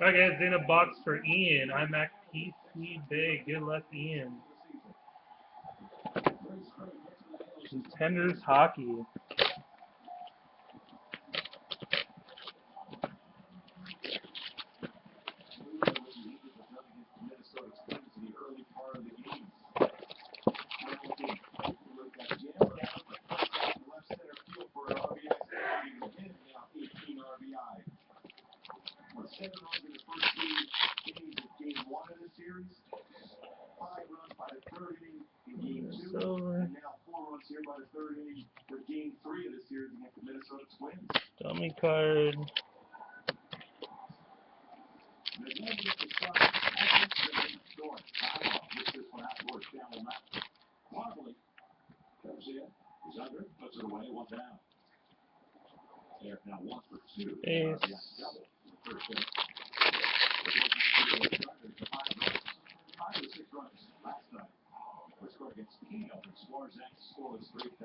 Alright guys, in a box for Ian. imacpcbay. Good luck, Ian. Contenders Hockey. Dummy card. Ace.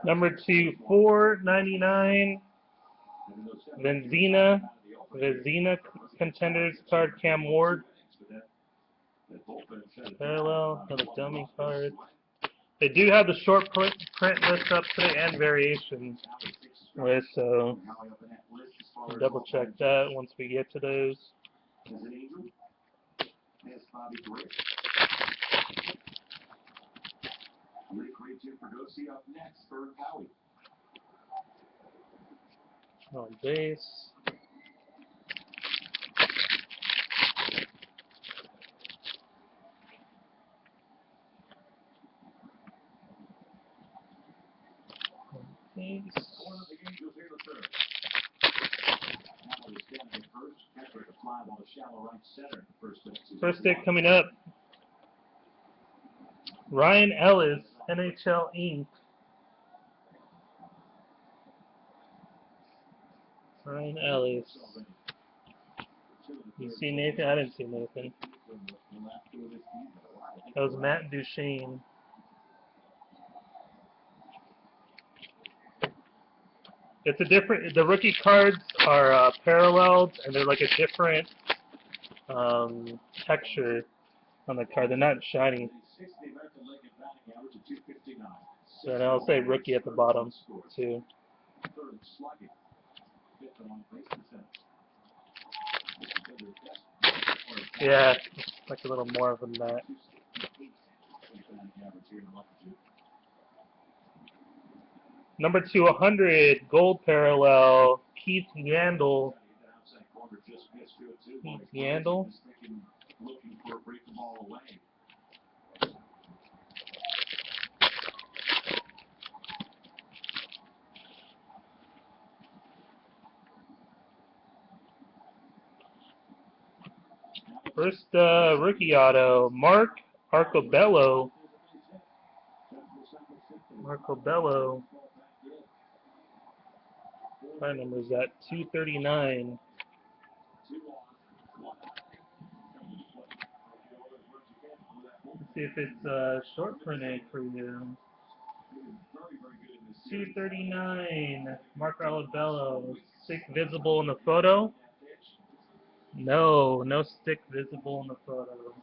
Number 2, $4.99. Vezina Contenders card, Cam Ward. Parallel, another dummy card. They do have the short print list up today and variation list, so we'll double check that once we get to those. On base. First stick coming up. Ryan Ellis, NHL Inc. Ryan Ellis. You see Nathan? I didn't see Nathan. That was Matt Duchene. It's a different. The rookie cards are paralleled, and they're like a different texture on the card. They're not shiny. So and I'll say rookie at the bottom too. Yeah, like a little more of a that. Number 200, gold parallel, Keith Yandel. Keith Yandel. First rookie auto, Mark Arcobello. Arcobello. What number is that? 239. Let's see if it's short printed for you. 239. Mark Arcobello. Stick visible in the photo? No, no stick visible in the photo.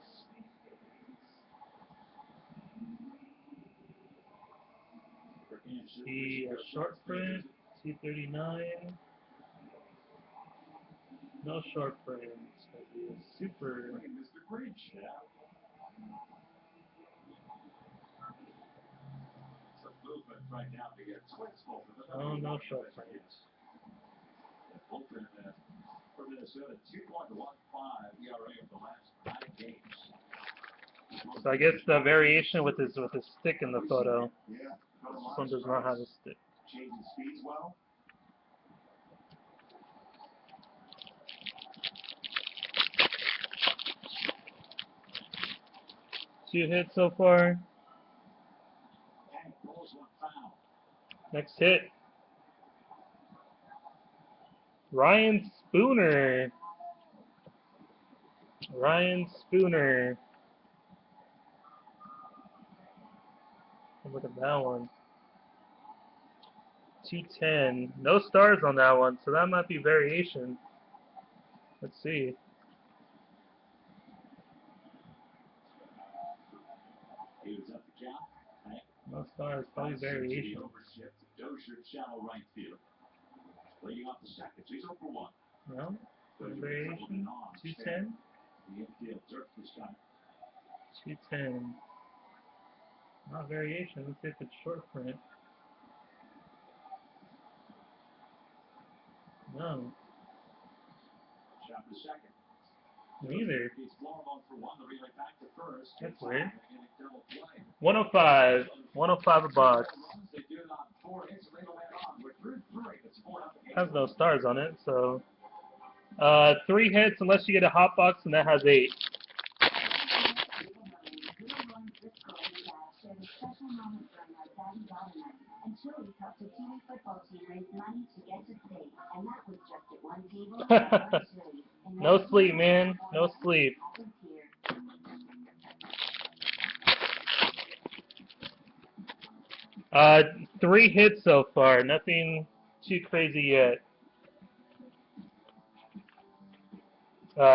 See a short print, 239. No short print. It's going to be a super. Oh, no short print. So I guess the variation with his stick in the photo. This one does not have a stick. Two hits so far. Next hit. Ryan Spooner. Ryan Spooner. Look at that one. 210. No stars on that one, so that might be variation. Let's see. It's probably variation. No? Variation? 210? 210. Not variation. Let's see if it's short print. No. Neither. That's weird. 105. 105 a box. Has no stars on it, so 3 hits unless you get a hot box, and that has 8. No sleep, man. No sleep. Uh, 3 hits so far. Nothing too crazy yet.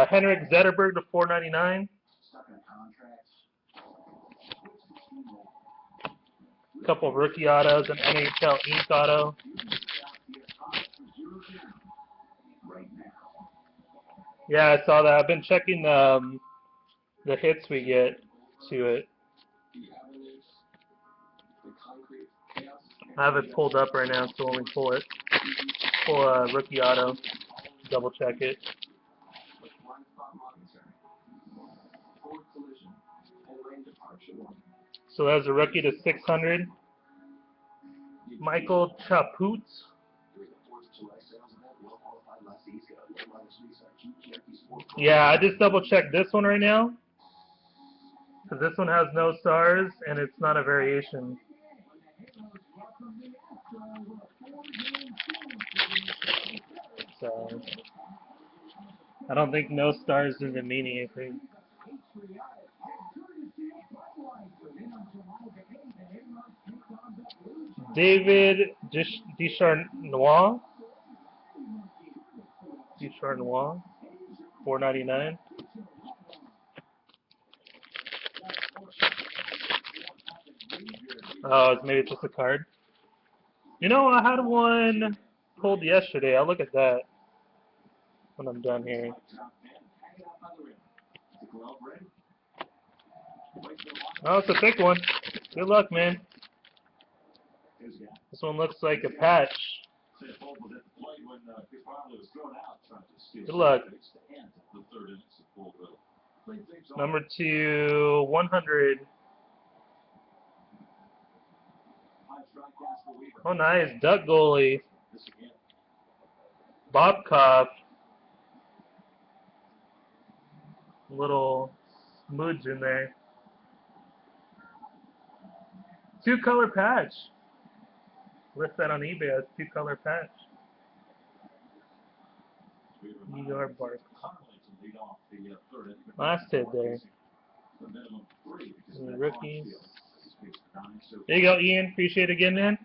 Henrik Zetterberg to 499. Couple rookie autos, an NHL ink auto. Yeah, I saw that. I've been checking the hits we get to it. I have it pulled up right now, so when we pull a rookie auto, double check it. So that's a rookie to 600. Michael Chaput. Yeah, I just double checked this one right now, because this one has no stars and it's not a variation. So I don't think no stars doesn't mean anything. David Descharnois. 499. Oh, maybe it's just a card. You know, I had one pulled yesterday. I'll look at that when I'm done here. Oh, it's a thick one. Good luck, man. This one looks like a patch. Good luck. Number 2, 100. Oh, nice. Duck goalie. Bobkov. Little smudge in there. 2-color patch. List that on eBay as 2-color patch. New York Bark. Last hit there. The rookies. There you go, Ian. Appreciate it again, man.